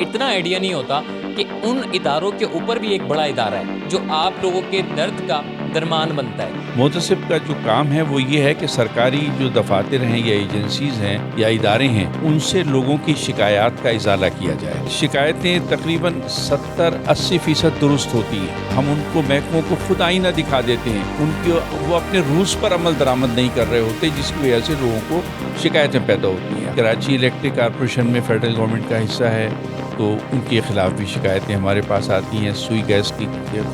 اتنا آئیڈیا نہیں ہوتا کہ ان اداروں کے اوپر بھی ایک بڑا ادارہ ہے جو آپ لوگوں کے درد کا درمان بنتا ہے۔ محتسب کا جو کام ہے وہ یہ ہے کہ سرکاری جو دفاتر ہیں یا ایجنسیز ہیں یا ادارے ہیں ان سے لوگوں کی شکایات کا ازالہ کیا جائے۔ شکایتیں تقریباً 70-80% درست ہوتی ہیں۔ ہم ان کو محکموں کو خود آئینہ دکھا دیتے ہیں، وہ اپنے رولز پر عمل درآمد نہیں کر رہے ہوتے، جس کی وجہ سے لوگوں کو شکایتیں پیدا ہوتی ہیں۔ کراچی الیکٹرک کارپوریشن میں فیڈرل گورنمنٹ کا حصہ ہے تو ان کے خلاف بھی شکایتیں ہمارے پاس آتی ہیں۔ سوئی گیس کے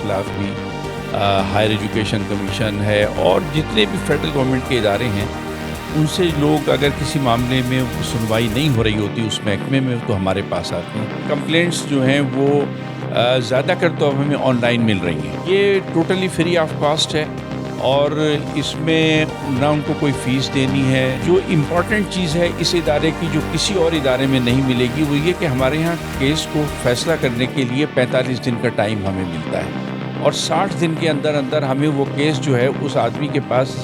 خلاف بھی ہائر ایجوکیشن کمیشن ہے، اور جتنے بھی فیڈرل گورنمنٹ کے ادارے ہیں ان سے لوگ اگر کسی معاملے میں سنوائی نہیں ہو رہی ہوتی اس محکمے میں تو ہمارے پاس آتے ہیں۔ کمپلینٹس جو ہیں وہ زیادہ کر تو اب ہمیں آن لائن مل رہی ہیں۔ یہ ٹوٹلی فری آف کاسٹ ہے اور اس میں نہ ان کو کوئی فیس دینی ہے۔ جو امپورٹنٹ چیز ہے اس ادارے کی جو کسی اور ادارے میں نہیں ملے گی وہ یہ کہ ہمارے ہاں کیس کو فیصلہ کرنے کے لیے 45 دن کا ٹائم ہمیں ملتا ہے، اور 60 دن کے اندر اندر ہمیں وہ کیس جو ہے اس آدمی کے پاس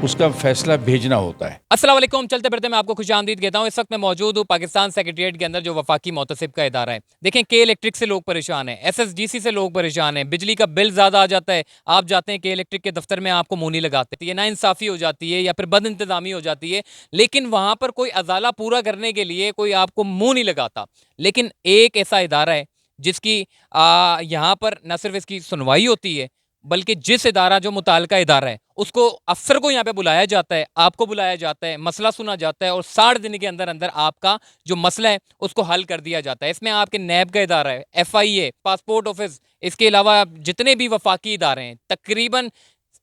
اس کا فیصلہ بھیجنا ہوتا ہے۔ السلام علیکم، چلتے پھرتے میں آپ کو خوش آمدید کہتا ہوں۔ اس وقت میں موجود ہوں پاکستان سیکریٹریٹ کے اندر جو وفاقی محتسب کا ادارہ ہے۔ دیکھیں کے الیکٹرک سے لوگ پریشان ہیں، ایس ایس ڈی سی سے لوگ پریشان ہیں، بجلی کا بل زیادہ آ جاتا ہے، آپ جاتے ہیں کے الیکٹرک کے دفتر میں آپ کو منہ نہیں لگاتے، یہ ناانصافی ہو جاتی ہے یا پھر بد انتظامی ہو جاتی ہے، لیکن وہاں پر کوئی ازالہ پورا کرنے کے لیے کوئی آپ کو منہ نہیں لگاتا۔ لیکن ایک ایسا ادارہ ہے جس کی یہاں پر نہ صرف اس کی سنوائی ہوتی ہے بلکہ جس ادارہ جو متعلقہ ادارہ ہے اس کو افسر کو یہاں پہ بلایا جاتا ہے، آپ کو بلایا جاتا ہے، مسئلہ سنا جاتا ہے اور 60 دن کے اندر اندر آپ کا جو مسئلہ ہے اس کو حل کر دیا جاتا ہے۔ اس میں آپ کے نیب کا ادارہ ہے، ایف آئی اے، پاسپورٹ آفس، اس کے علاوہ جتنے بھی وفاقی ادارے ہیں، تقریباً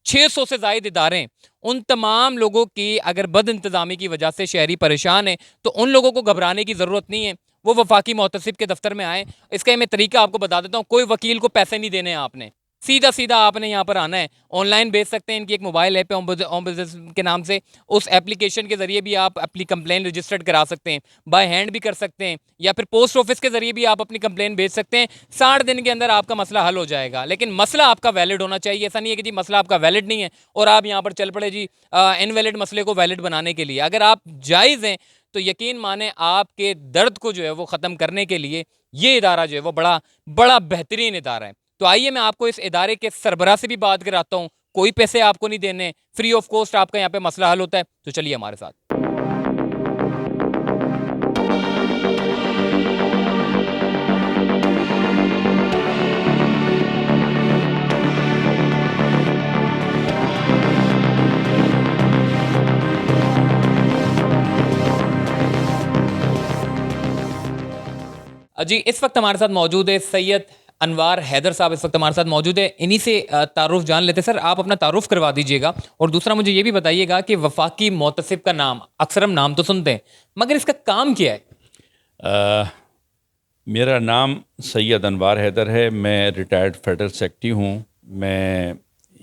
600 سے زائد ادارے ہیں، ان تمام لوگوں کی اگر بد انتظامی کی وجہ سے شہری پریشان ہیں تو ان لوگوں کو گھبرانے کی ضرورت نہیں ہے، وہ وفاقی محتسب کے دفتر میں آئیں۔ اس کا میں طریقہ آپ کو بتا دیتا ہوں، کوئی وکیل کو پیسے نہیں دینے ہیں آپ نے، سیدھا آپ نے یہاں پر آنا ہے، آن لائن بھیج سکتے ہیں، ان کی ایک موبائل ایپ ہے ہوم بزنس کے نام سے، اس ایپلیکیشن کے ذریعے بھی آپ اپنی کمپلین رجسٹرڈ کرا سکتے ہیں، بائی ہینڈ بھی کر سکتے ہیں یا پھر پوسٹ آفس کے ذریعے بھی آپ اپنی کمپلین بھیج سکتے ہیں۔ 60 دن کے اندر آپ کا مسئلہ حل ہو جائے گا، لیکن مسئلہ آپ کا ویلڈ ہونا چاہیے۔ ایسا نہیں ہے کہ جی مسئلہ آپ کا ویلڈ نہیں ہے اور آپ یہاں پر چل پڑے جی انویلڈ مسئلے کو ویلڈ بنانے کے لیے۔ اگر آپ جائز ہیں تو یقین مانیں آپ کے درد کو جو ہے وہ ختم کرنے کے لیے یہ ادارہ جو ہے وہ بڑا بہترین ادارہ ہے۔ تو آئیے میں آپ کو اس ادارے کے سربراہ سے بھی بات کراتا ہوں، کوئی پیسے آپ کو نہیں دینے، فری آف کاسٹ آپ کا یہاں پہ مسئلہ حل ہوتا ہے۔ تو چلیے ہمارے ساتھ۔ جی اس وقت ہمارے ساتھ موجود ہے سید انوار حیدر صاحب، اس وقت ہمارے ساتھ موجود ہے، انہی سے تعارف جان لیتے۔ سر آپ اپنا تعارف کروا دیجئے گا، اور دوسرا مجھے یہ بھی بتائیے گا کہ وفاقی محتسب کا نام اکثر ہم نام تو سنتے ہیں مگر اس کا کام کیا ہے؟ میرا نام سید انوار حیدر ہے، میں ریٹائرڈ فیڈرل سیکرٹری ہوں۔ میں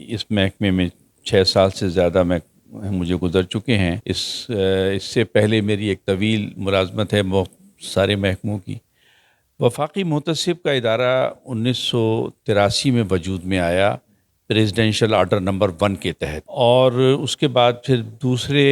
اس محکمے میں 6 سال سے زیادہ مجھے گزر چکے ہیں۔ اس سے پہلے میری ایک طویل ملازمت ہے بہت سارے محکموں کی۔ وفاقی محتسب کا ادارہ 1983 میں وجود میں آیا پریزیڈنشل آرڈر نمبر 1 کے تحت، اور اس کے بعد پھر دوسرے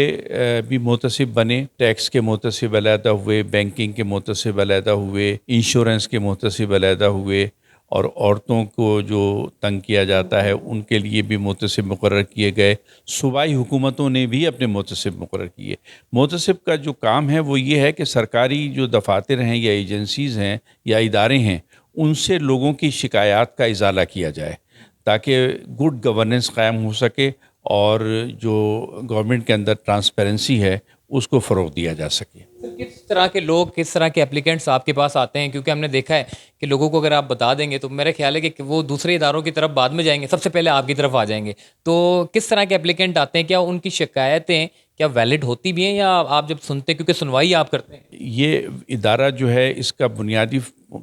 بھی محتسب بنے، ٹیکس کے محتسب علیحدہ ہوئے، بینکنگ کے محتسب علیحدہ ہوئے، انشورنس کے محتسب علیحدہ ہوئے، اور عورتوں کو جو تنگ کیا جاتا ہے ان کے لیے بھی محتسب مقرر کیے گئے۔ صوبائی حکومتوں نے بھی اپنے محتسب مقرر کیے۔ محتسب کا جو کام ہے وہ یہ ہے کہ سرکاری جو دفاتر ہیں یا ایجنسیز ہیں یا ادارے ہیں ان سے لوگوں کی شکایات کا ازالہ کیا جائے تاکہ گڈ گورننس قائم ہو سکے اور جو گورنمنٹ کے اندر ٹرانسپیرنسی ہے اس کو فروغ دیا جا سکے۔ کس طرح کے لوگ، کس طرح کے اپلیکینٹس آپ کے پاس آتے ہیں؟ کیونکہ ہم نے دیکھا ہے کہ لوگوں کو اگر آپ بتا دیں گے تو میرا خیال ہے کہ وہ دوسرے اداروں کی طرف بعد میں جائیں گے، سب سے پہلے آپ کی طرف آ جائیں گے۔ تو کس طرح کے اپلیکینٹ آتے ہیں؟ کیا ان کی شکایتیں کیا ویلڈ ہوتی بھی ہیں یا آپ جب سنتے ہیں کیونکہ سنوائی آپ کرتے ہیں؟ یہ ادارہ جو ہے اس کا بنیادی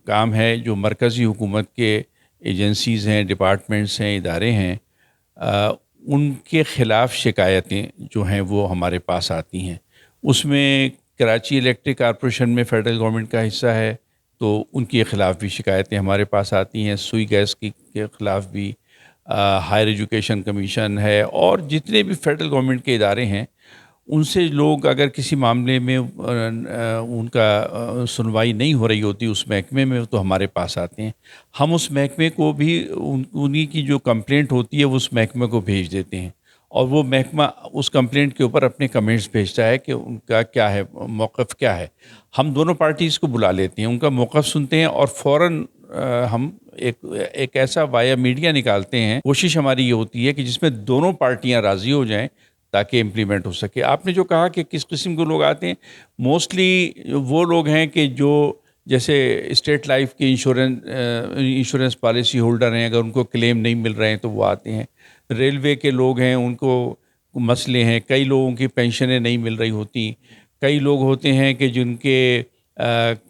کام ہے جو مرکزی حکومت کے ایجنسیز ہیں، ڈپارٹمنٹس ہیں، ادارے ہیں، ان کے خلاف شکایتیں جو ہیں وہ ہمارے پاس آتی ہیں۔ اس میں کراچی الیکٹرک کارپوریشن میں فیڈرل گورنمنٹ کا حصہ ہے تو ان کے خلاف بھی شکایتیں ہمارے پاس آتی ہیں۔ سوئی گیس کے خلاف بھی ہائر ایجوکیشن کمیشن ہے، اور جتنے بھی فیڈرل گورنمنٹ کے ادارے ہیں ان سے لوگ اگر کسی معاملے میں ان کا سنوائی نہیں ہو رہی ہوتی اس محکمے میں تو ہمارے پاس آتے ہیں. ہم اس محکمے کو بھی انہی کی جو کمپلینٹ ہوتی ہے وہ اس محکمے کو بھیج دیتے ہیں اور وہ محکمہ اس کمپلینٹ کے اوپر اپنے کمنٹس بھیجتا ہے کہ ان کا کیا ہے موقف کیا ہے. ہم دونوں پارٹیز کو بلا لیتے ہیں, ان کا موقف سنتے ہیں اور فوراً ہم ایک ایسا وایا میڈیا نکالتے ہیں. کوشش ہماری یہ ہوتی ہے کہ جس میں دونوں پارٹیاں راضی ہو جائیں تاکہ امپلیمنٹ ہو سکے. آپ نے جو کہا کہ کس قسم کے لوگ آتے ہیں, موسٹلی وہ لوگ ہیں کہ جو جیسے اسٹیٹ لائف کے انشورنس پالیسی ہولڈر ہیں, اگر ان کو کلیم نہیں مل رہے ہیں تو وہ آتے ہیں. ریلوے کے لوگ ہیں, ان کو مسئلے ہیں, کئی لوگوں کی پینشنیں نہیں مل رہی ہوتی, کئی لوگ ہوتے ہیں کہ جن کے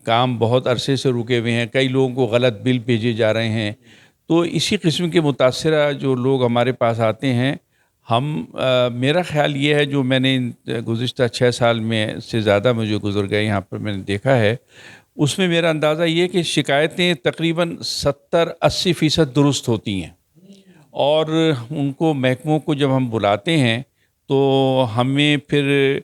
کام بہت عرصے سے رکے ہوئے ہیں, کئی لوگوں کو غلط بل بھیجے جا رہے ہیں. تو اسی قسم کے متاثرہ جو لوگ ہمارے پاس آتے ہیں, میرا خیال یہ ہے جو میں نے گزشتہ 6 سال میں سے زیادہ مجھے گزر گئے یہاں پر میں نے دیکھا ہے, اس میں میرا اندازہ یہ کہ شکایتیں تقریباً 70-80% درست ہوتی ہیں. اور ان کو محکموں کو جب ہم بلاتے ہیں تو ہمیں پھر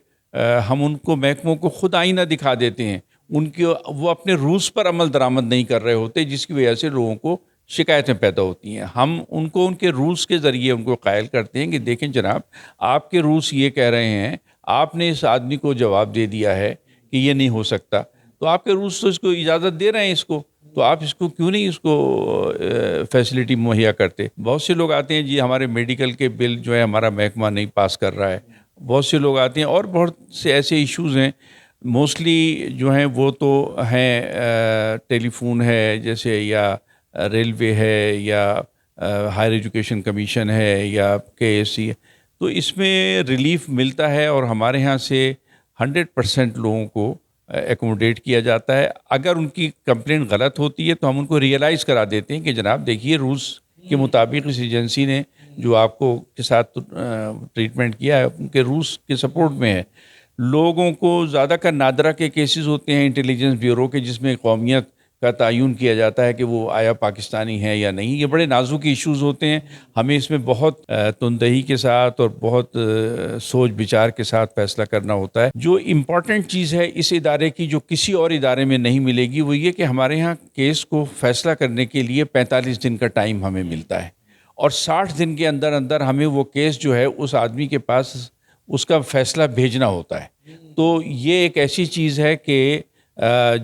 ہم ان کو محکموں کو خود آئینہ دکھا دیتے ہیں. وہ اپنے رولز پر عمل درآمد نہیں کر رہے ہوتے, جس کی وجہ سے لوگوں کو شکایتیں پیدا ہوتی ہیں. ہم ان کو ان کے رولز کے ذریعے ان کو قائل کرتے ہیں کہ دیکھیں جناب, آپ کے رولز یہ کہہ رہے ہیں, آپ نے اس آدمی کو جواب دے دیا ہے کہ یہ نہیں ہو سکتا, تو آپ کے رولز تو اس کو اجازت دے رہے ہیں اس کو, تو آپ اس کو کیوں نہیں اس کو فیسلٹی مہیا کرتے. بہت سے لوگ آتے ہیں جی ہمارے میڈیکل کے بل جو ہے ہمارا محکمہ نہیں پاس کر رہا ہے. بہت سے لوگ آتے ہیں اور بہت سے ایسے ایشوز ہیں, موسٹلی جو ہیں وہ تو ہیں ٹیلی فون ہے جیسے, یا ریلوے ہے, یا ہائر ایجوکیشن کمیشن ہے, یا KSC ہے. تو اس میں ریلیف ملتا ہے اور ہمارے ہاں سے 100% لوگوں کو ایکوموڈیٹ کیا جاتا ہے. اگر ان کی کمپلین غلط ہوتی ہے تو ہم ان کو ریئلائز کرا دیتے ہیں کہ جناب دیکھیے رولز کے مطابق اس ایجنسی نے جو آپ کو کے ساتھ ٹریٹمنٹ کیا ہے ان کے رولز کے سپورٹ میں ہے. لوگوں کو زیادہ کا نادرہ کے کیسز ہوتے ہیں انٹیلیجنس بیورو کے, جس میں قومیت کا تعین کیا جاتا ہے کہ وہ آیا پاکستانی ہے یا نہیں. یہ بڑے نازک ایشوز ہوتے ہیں, ہمیں اس میں بہت تندہی کے ساتھ اور بہت سوچ بچار کے ساتھ فیصلہ کرنا ہوتا ہے. جو امپورٹنٹ چیز ہے اس ادارے کی جو کسی اور ادارے میں نہیں ملے گی, وہ یہ کہ ہمارے ہاں کیس کو فیصلہ کرنے کے لیے 45 دن کا ٹائم ہمیں ملتا ہے, اور 60 دن کے اندر اندر ہمیں وہ کیس جو ہے اس آدمی کے پاس اس کا فیصلہ بھیجنا ہوتا ہے. تو یہ ایک ایسی چیز ہے کہ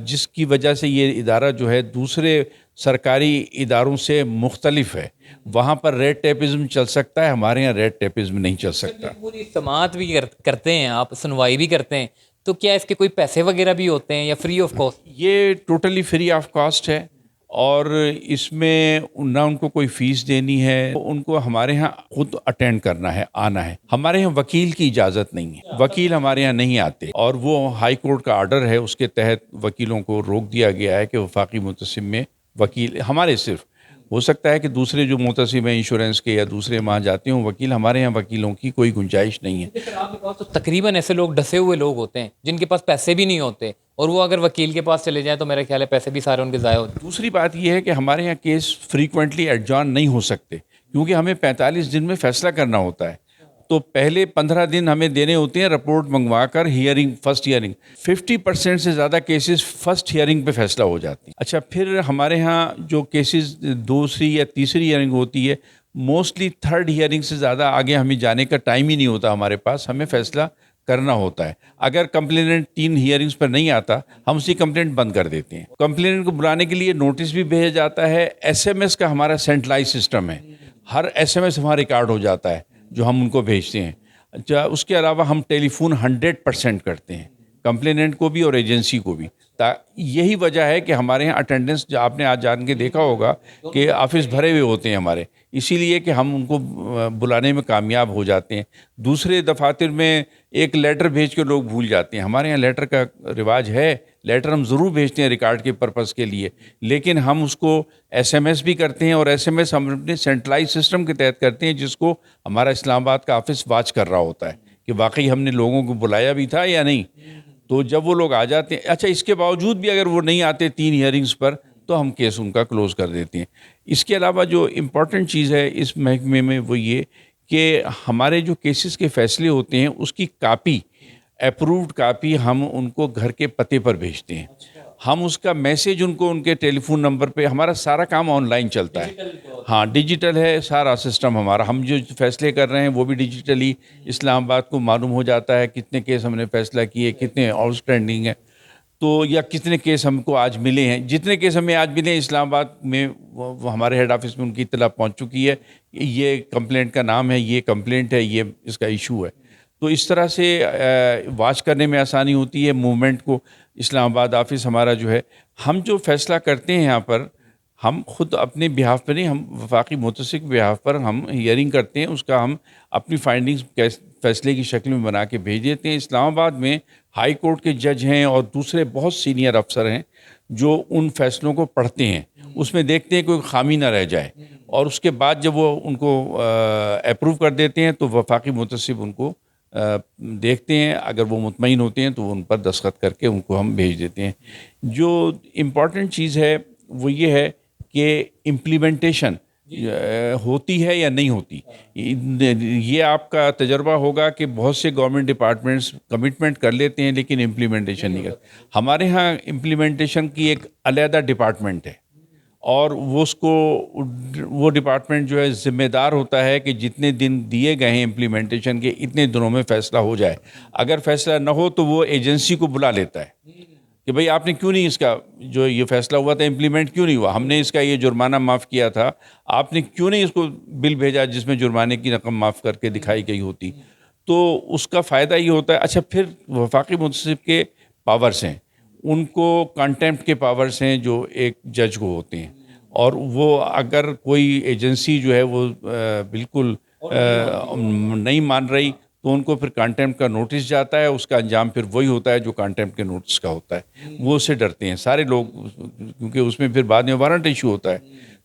جس کی وجہ سے یہ ادارہ جو ہے دوسرے سرکاری اداروں سے مختلف ہے. وہاں پر ریڈ ٹیپزم چل سکتا ہے, ہمارے یہاں ریڈ ٹیپزم نہیں چل سکتا. پوری سماعت بھی کرتے ہیں آپ, سنوائی بھی کرتے ہیں, تو کیا اس کے کوئی پیسے وغیرہ بھی ہوتے ہیں یا فری آف کاسٹ؟ یہ ٹوٹلی فری آف کاسٹ ہے, اور اس میں نہ ان کو کوئی فیس دینی ہے, ان کو ہمارے ہاں خود اٹینڈ کرنا ہے, آنا ہے. ہمارے ہاں وکیل کی اجازت نہیں ہے, وکیل ہمارے ہاں نہیں آتے, اور وہ ہائی کورٹ کا آرڈر ہے اس کے تحت وکیلوں کو روک دیا گیا ہے کہ وفاقی متسم میں وکیل ہمارے صرف, ہو سکتا ہے کہ دوسرے جو متسم ہیں انشورنس کے یا دوسرے وہاں جاتے ہوں وکیل, ہمارے ہاں وکیلوں کی کوئی گنجائش نہیں ہے. آپ کے پاس تو تقریباً ایسے لوگ ڈسے ہوئے لوگ ہوتے ہیں جن کے پاس پیسے بھی نہیں ہوتے, اور وہ اگر وکیل کے پاس چلے جائیں تو میرا خیال ہے پیسے بھی سارے ان کے ضائع ہوتے ہیں. دوسری بات یہ ہے کہ ہمارے یہاں کیس فریکوینٹلی ایڈجارن نہیں ہو سکتے, کیونکہ ہمیں 45 دن میں فیصلہ کرنا ہوتا ہے. تو پہلے 15 دن ہمیں دینے ہوتے ہیں رپورٹ منگوا کر, ہیئرنگ, فرسٹ ہیئرنگ. 50% سے زیادہ کیسز فرسٹ ہیئرنگ پہ فیصلہ ہو جاتے ہیں. اچھا, پھر ہمارے ہاں جو کیسز دوسری یا تیسری ہیئرنگ ہوتی ہے, موسٹلی تھرڈ ہیئرنگ سے زیادہ آگے ہمیں جانے کا ٹائم ہی نہیں ہوتا ہمارے پاس, ہمیں فیصلہ کرنا ہوتا ہے. اگر کمپلیننٹ 3 ہیئرنگز پر نہیں آتا ہم اسی کمپلینٹ بند کر دیتے ہیں. کمپلیننٹ کو بلانے کے لیے نوٹس بھی بھیجا جاتا ہے. SMS کا ہمارا سینٹرلائز سسٹم ہے, ہر SMS ہمارا ریکارڈ ہو جاتا ہے جو ہم ان کو بھیجتے ہیں. اس کے علاوہ ہم ٹیلی فون 100% کرتے ہیں, کمپلیننٹ کو بھی اور ایجنسی کو بھی. یہی وجہ ہے کہ ہمارے یہاں اٹینڈنس, جو آپ نے آج جان کے دیکھا ہوگا کہ آفس بھرے ہوئے ہوتے ہیں ہمارے, اسی لیے کہ ہم ان کو بلانے میں کامیاب ہو جاتے ہیں. دوسرے دفاتر میں ایک لیٹر بھیج کے لوگ بھول جاتے ہیں, ہمارے یہاں لیٹر کا رواج ہے, لیٹر ہم ضرور بھیجتے ہیں ریکارڈ کے پرپس کے لیے, لیکن ہم اس کو SMS بھی کرتے ہیں, اور SMS ہم اپنے سینٹرلائز سسٹم کے تحت کرتے ہیں جس کو ہمارا اسلام آباد کا آفس واچ کر رہا ہوتا ہے کہ واقعی ہم نے لوگوں کو بلایا بھی تھا یا نہیں. تو جب وہ لوگ آ جاتے ہیں, اچھا اس کے باوجود بھی اگر وہ نہیں آتے 3 ہیئرنگز پر, تو ہم کیس ان کا کلوز کر دیتے ہیں. اس کے علاوہ جو امپورٹنٹ چیز ہے اس محکمے میں وہ یہ کہ ہمارے جو کیسز کے فیصلے ہوتے ہیں اس کی کاپی اپرووڈ کاپی ہم ان کو گھر کے پتے پر بھیجتے ہیں. ہم اس کا میسج ان کو ان کے ٹیلی فون نمبر پہ، ہمارا سارا کام آن لائن چلتا ہے. ہاں ڈیجیٹل ہے سارا سسٹم ہمارا. ہم جو فیصلے کر رہے ہیں وہ بھی ڈیجیٹلی اسلام آباد کو معلوم ہو جاتا ہے کتنے کیس ہم نے فیصلہ کیے، کتنے آؤٹ اسٹینڈنگ ہیں، تو یا کتنے کیس ہم کو آج ملے ہیں. جتنے کیس ہمیں آج ملے ہیں اسلام آباد میں وہ ہمارے ہیڈ آفس میں ان کی اطلاع پہنچ چکی ہے. یہ کمپلینٹ کا نام ہے، یہ کمپلینٹ ہے، یہ اس کا ایشو ہے. تو اس طرح سے واچ کرنے میں آسانی ہوتی ہے موومنٹ کو. اسلام آباد آفس ہمارا جو ہے، ہم جو فیصلہ کرتے ہیں یہاں پر، ہم خود اپنے بہاف پہ نہیں، ہم وفاقی متسق بہاف پر ہم ہیئرنگ کرتے ہیں. اس کا ہم اپنی فائنڈنگز فیصلے کی شکل میں بنا کے بھیج دیتے ہیں. اسلام آباد میں ہائی کورٹ کے جج ہیں اور دوسرے بہت سینئر افسر ہیں جو ان فیصلوں کو پڑھتے ہیں، اس میں دیکھتے ہیں کوئی خامی نہ رہ جائے، اور اس کے بعد جب وہ ان کو اپروو کر دیتے ہیں تو وفاقی متصب ان کو دیکھتے ہیں. اگر وہ مطمئن ہوتے ہیں تو وہ ان پر دستخط کر کے ان کو ہم بھیج دیتے ہیں. جو امپورٹنٹ چیز ہے وہ یہ ہے کہ امپلیمنٹیشن ہوتی ہے یا نہیں ہوتی. یہ آپ کا تجربہ ہوگا کہ بہت سے گورنمنٹ ڈپارٹمنٹس کمٹمنٹ کر لیتے ہیں لیکن امپلیمنٹیشن نہیں کرتے. ہمارے ہاں امپلیمنٹیشن کی ایک علیحدہ ڈپارٹمنٹ ہے، اور وہ ڈپارٹمنٹ جو ہے ذمہ دار ہوتا ہے کہ جتنے دن دیے گئے ہیں امپلیمنٹیشن کے اتنے دنوں میں فیصلہ ہو جائے. اگر فیصلہ نہ ہو تو وہ ایجنسی کو بلا لیتا ہے کہ بھئی آپ نے کیوں نہیں اس کا جو یہ فیصلہ ہوا تھا امپلیمنٹ کیوں نہیں ہوا، ہم نے اس کا یہ جرمانہ معاف کیا تھا، آپ نے کیوں نہیں اس کو بل بھیجا جس میں جرمانے کی رقم معاف کر کے دکھائی گئی ہوتی. تو اس کا فائدہ یہ ہوتا ہے. اچھا پھر وفاقی منتصب کے پاورز ہیں، ان کو کنٹیمپٹ کے پاورز ہیں جو ایک جج کو ہوتے ہیں، اور وہ اگر کوئی ایجنسی جو ہے وہ بالکل نہیں مان رہی تو ان کو پھر کنٹیمپٹ کا نوٹس جاتا ہے. اس کا انجام پھر وہی ہوتا ہے جو کنٹیمپٹ کے نوٹس کا ہوتا ہے. وہ اس سے ڈرتے ہیں سارے لوگ، کیونکہ اس میں پھر بعد میں وارنٹ ایشو ہوتا ہے.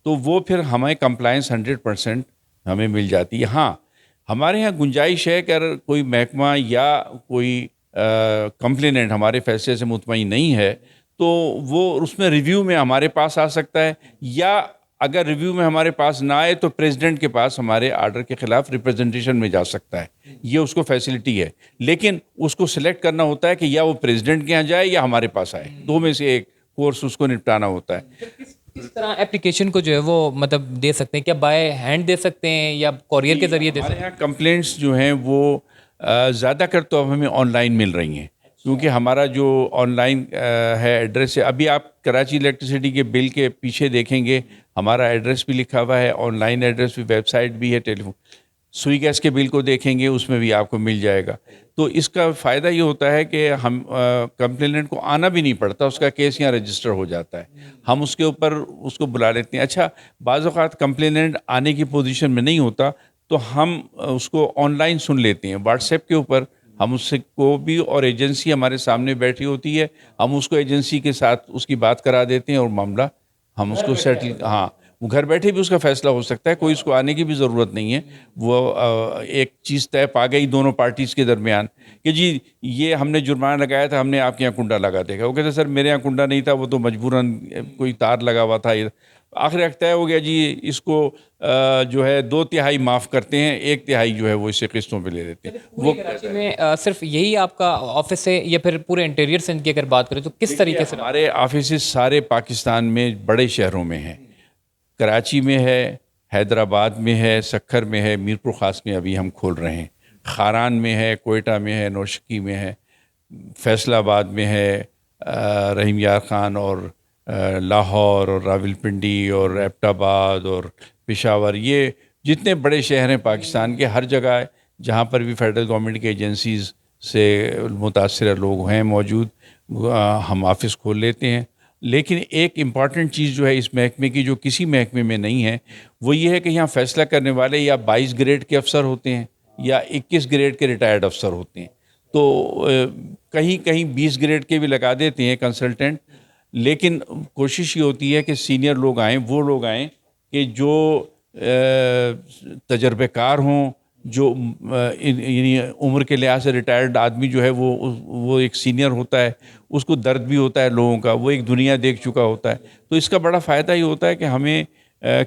تو وہ پھر ہمیں کمپلائنس 100% ہمیں مل جاتی ہے. ہاں ہمارے یہاں گنجائش ہے کہ اگر کوئی محکمہ یا کوئی کمپلیننٹ ہمارے فیصلے سے مطمئن نہیں ہے تو وہ اس میں ریویو میں ہمارے پاس آ سکتا ہے، یا اگر ریویو میں ہمارے پاس نہ آئے تو پریزیڈنٹ کے پاس ہمارے آرڈر کے خلاف ریپرزنٹیشن میں جا سکتا ہے. یہ اس کو فیسلٹی ہے، لیکن اس کو سلیکٹ کرنا ہوتا ہے کہ یا وہ پریزیڈنٹ کے یہاں جائے یا ہمارے پاس آئے. دو میں سے ایک کورس اس کو نپٹانا ہوتا ہے. کس طرح اپلیکیشن کو جو ہے وہ مطلب دے سکتے ہیں؟ کیا بائی ہینڈ دے سکتے ہیں یا کوریئر کے ذریعے دے سکتے ہیں؟ ہمارے یہاں کمپلینٹس جو ہیں وہ زیادہ کر تو اب ہمیں آن لائن مل رہی ہیں، کیونکہ ہمارا جو آن لائن ہے ایڈریس ہے. ابھی آپ کراچی الیکٹریسٹی کے بل کے پیچھے دیکھیں گے ہمارا ایڈریس بھی لکھا ہوا ہے، آن لائن ایڈریس بھی، ویب سائٹ بھی ہے، ٹیلی فون. سوئی گیس کے بل کو دیکھیں گے اس میں بھی آپ کو مل جائے گا. تو اس کا فائدہ یہ ہوتا ہے کہ ہم کمپلیننٹ کو آنا بھی نہیں پڑتا، اس کا کیس یہاں رجسٹر ہو جاتا ہے، ہم اس کے اوپر اس کو بلا لیتے ہیں. اچھا بعض اوقات کمپلیننٹ آنے کی پوزیشن میں نہیں ہوتا تو ہم اس کو آن لائن سن لیتے ہیں واٹس ایپ کے اوپر. ہم اس کو بھی، اور ایجنسی ہمارے سامنے بیٹھی ہوتی ہے، ہم اس کو ایجنسی کے ساتھ اس کی بات کرا دیتے ہیں اور معاملہ ہم اس کو سیٹل. ہاں وہ گھر بیٹھے بھی اس کا فیصلہ ہو سکتا ہے، کوئی اس کو آنے کی بھی ضرورت نہیں ہے. وہ ایک چیز طے پا گئی دونوں پارٹیز کے درمیان کہ جی یہ ہم نے جرمانہ لگایا تھا، ہم نے آپ کے یہاں کنڈا لگا دے گا. وہ کہتے ہیں سر میرے یہاں کنڈا نہیں تھا، وہ تو مجبوراً کوئی تار لگا ہوا تھا. آخر ایک طے ہو گیا جی اس کو جو ہے 2/3 معاف کرتے ہیں، 1/3 جو ہے وہ اسے قسطوں پہ لے لیتے ہیں. وہ کراچی میں صرف یہی آپ کا آفس ہے یا پھر پورے انٹیریئر سندھ کی اگر بات کریں تو کس طریقے سے؟ ہمارے آفیسز سارے پاکستان میں بڑے شہروں میں ہیں. کراچی میں ہے، حیدرآباد میں ہے، سکھر میں ہے، میر پور خاص میں ابھی ہم کھول رہے ہیں، خاران میں ہے، کوئٹہ میں ہے، نوشکی میں ہے، فیصل آباد میں ہے، رحیم یار خان اور لاہور اور راولپنڈی اور ایبٹ آباد اور پشاور. یہ جتنے بڑے شہر ہیں پاکستان کے، ہر جگہ جہاں پر بھی فیڈرل گورنمنٹ کے ایجنسیز سے متاثرہ لوگ ہیں موجود، ہم آفس کھول لیتے ہیں. لیکن ایک امپارٹنٹ چیز جو ہے اس محکمے کی جو کسی محکمے میں نہیں ہے وہ یہ ہے کہ یہاں فیصلہ کرنے والے یا 22 گریڈ کے افسر ہوتے ہیں یا 21 گریڈ کے ریٹائرڈ افسر ہوتے ہیں. تو کہیں کہیں 20 گریڈ کے بھی لگا دیتے ہیں کنسلٹنٹ. لیکن کوشش یہ ہوتی ہے کہ سینئر لوگ آئیں، وہ لوگ آئیں کہ جو تجربے کار ہوں، جو یعنی عمر کے لحاظ سے ریٹائرڈ آدمی جو ہے وہ ایک سینئر ہوتا ہے، اس کو درد بھی ہوتا ہے لوگوں کا، وہ ایک دنیا دیکھ چکا ہوتا ہے. تو اس کا بڑا فائدہ یہ ہوتا ہے کہ ہمیں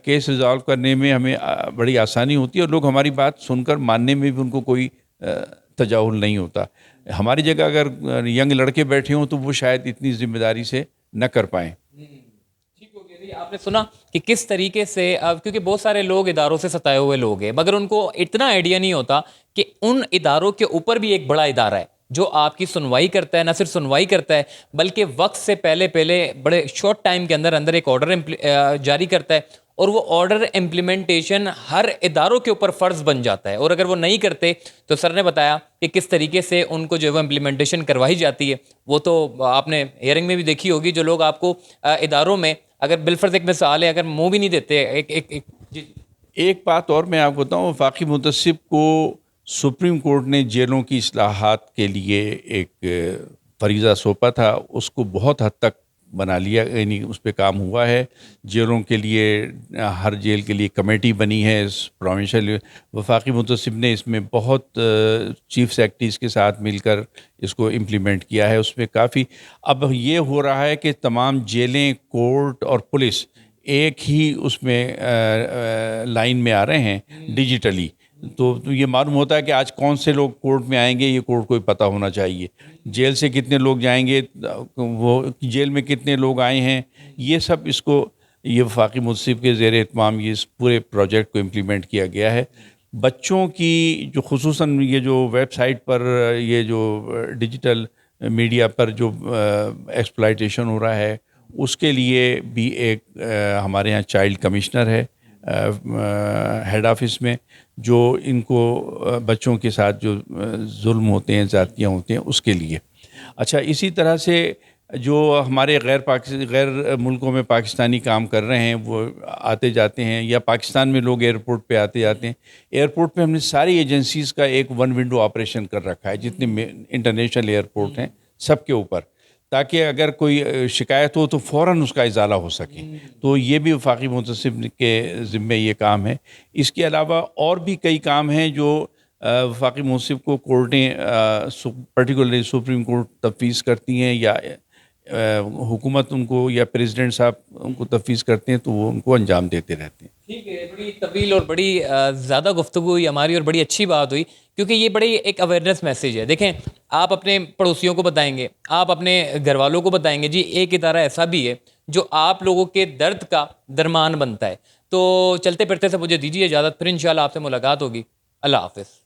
کیس ریزالو کرنے میں ہمیں بڑی آسانی ہوتی ہے، اور لوگ ہماری بات سن کر ماننے میں بھی ان کو کوئی تجاہل نہیں ہوتا. ہماری جگہ اگر ینگ لڑکے بیٹھے ہوں تو وہ شاید اتنی ذمہ داری سے نہ کر پائیں. ٹھیک ہو گیا جی. آپ نے سنا کہ کس طریقے سے کیونکہ بہت سارے لوگ اداروں سے ستائے ہوئے لوگ ہیں مگر ان کو اتنا آئیڈیا نہیں ہوتا کہ ان اداروں کے اوپر بھی ایک بڑا ادارہ ہے جو آپ کی سنوائی کرتا ہے. نہ صرف سنوائی کرتا ہے بلکہ وقت سے پہلے بڑے شارٹ ٹائم کے اندر اندر ایک آرڈر جاری کرتا ہے اور وہ آرڈر امپلیمنٹیشن ہر اداروں کے اوپر فرض بن جاتا ہے. اور اگر وہ نہیں کرتے تو سر نے بتایا کہ کس طریقے سے ان کو جو ہے وہ امپلیمنٹیشن کروائی جاتی ہے. وہ تو آپ نے ہیئرنگ میں بھی دیکھی ہوگی, جو لوگ آپ کو اداروں میں اگر بالفرض ایک مثال ہے اگر منہ بھی نہیں دیتے جی. ایک بات اور میں آپ کو بتاؤں, وفاقی منتصب کو سپریم کورٹ نے جیلوں کی اصلاحات کے لیے ایک فریضہ سونپا تھا, اس کو بہت حد تک بنا لیا, یعنی اس پہ کام ہوا ہے. جیلوں کے لیے ہر جیل کے لیے کمیٹی بنی ہے پروونشل. وفاقی منتصب نے اس میں بہت چیف سیکرٹریز کے ساتھ مل کر اس کو امپلیمنٹ کیا ہے. اس میں کافی اب یہ ہو رہا ہے کہ تمام جیلیں, کورٹ اور پولیس ایک ہی اس میں لائن میں آ رہے ہیں ڈیجیٹلی. تو یہ معلوم ہوتا ہے کہ آج کون سے لوگ کورٹ میں آئیں گے, یہ کورٹ کو بھی پتہ ہونا چاہیے. جیل سے کتنے لوگ جائیں گے, وہ جیل میں کتنے لوگ آئے ہیں, یہ سب اس کو یہ وفاقی منصب کے زیر اہتمام یہ اس پورے پروجیکٹ کو امپلیمنٹ کیا گیا ہے. بچوں کی جو خصوصاً یہ جو ویب سائٹ پر یہ جو ڈیجیٹل میڈیا پر جو ایکسپلائٹیشن ہو رہا ہے, اس کے لیے بھی ایک ہمارے ہاں چائلڈ کمشنر ہے ہیڈ آفس میں, جو ان کو بچوں کے ساتھ جو ظلم ہوتے ہیں, زیادتیاں ہوتے ہیں, اس کے لیے. اچھا, اسی طرح سے جو ہمارے غیر ملکوں میں پاکستانی کام کر رہے ہیں وہ آتے جاتے ہیں, یا پاکستان میں لوگ ایئرپورٹ پہ آتے جاتے ہیں. ایئرپورٹ پہ ہم نے ساری ایجنسیز کا ایک ون ونڈو آپریشن کر رکھا ہے, جتنے انٹرنیشنل ایئرپورٹ ہیں سب کے اوپر, تاکہ اگر کوئی شکایت ہو تو فوراً اس کا ازالہ ہو سکے. تو یہ بھی وفاقی منتصب کے ذمے یہ کام ہے. اس کے علاوہ اور بھی کئی کام ہیں جو وفاقی منصب کو کورٹیں پرٹیکولرلی سپریم کورٹ تفویض کرتی ہیں, یا حکومت ان کو یا پریزیڈنٹ صاحب ان کو تفویض کرتے ہیں, تو وہ ان کو انجام دیتے رہتے ہیں. ٹھیک ہے, بڑی طویل اور بڑی زیادہ گفتگو ہوئی ہماری اور بڑی اچھی بات ہوئی, کیونکہ یہ بڑی ایک اویئرنیس میسیج ہے. دیکھیں, آپ اپنے پڑوسیوں کو بتائیں گے, آپ اپنے گھر والوں کو بتائیں گے, جی ایک ادارہ ایسا بھی ہے جو آپ لوگوں کے درد کا درمان بنتا ہے. تو چلتے پھرتے سے مجھے دیجیے اجازت, پھر انشاءاللہ آپ سے ملاقات ہوگی. اللہ حافظ.